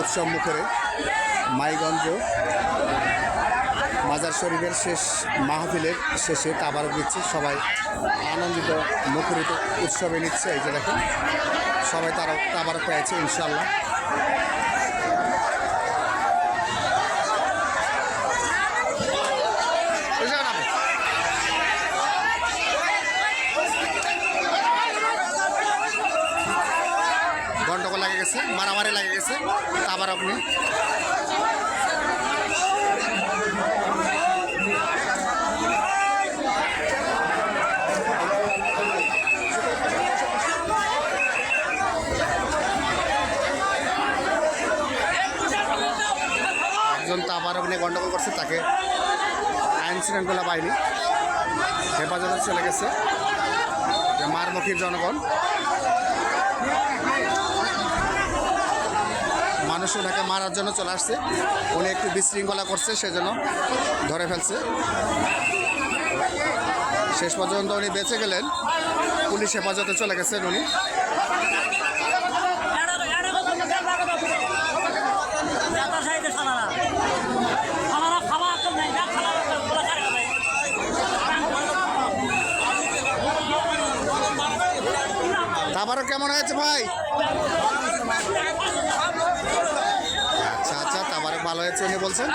উৎসব মুখরে মাইগঞ্জ মাজার শরীফের শেষ মাহফিলের শেষে তাবারক দিচ্ছে, সবাই আনন্দিত মুখরিত উৎসবে নিচ্ছে। এই যে দেখেন সবাই তারা তাবারক পেয়েছে ইনশাল্লাহ। গন্ডগোল লাগে গেছে, মারামারি লাগে গেছে তাবারক নিয়ে। একজন তাবারক নিয়ে গন্ডগোল করছে, তাকে আইন শৃঙ্খলা বাহিনী হেফাজতে চলে গেছে। মারমুখীর জনগণ, মানুষ ওনাকে মারার জন্য চলে আসছে, উনি একটু বিশৃঙ্খলা করছে সেজন্য ধরে ফেলছে। শেষ পর্যন্ত উনি বেঁচে গেলেন, পুলিশ হেফাজতে চলে গেছেন উনি। তাবারক কেমন হয়েছে ভাই? আচ্ছা আচ্ছা, তাবারক ভালো হয়েছে উনি বলছেন।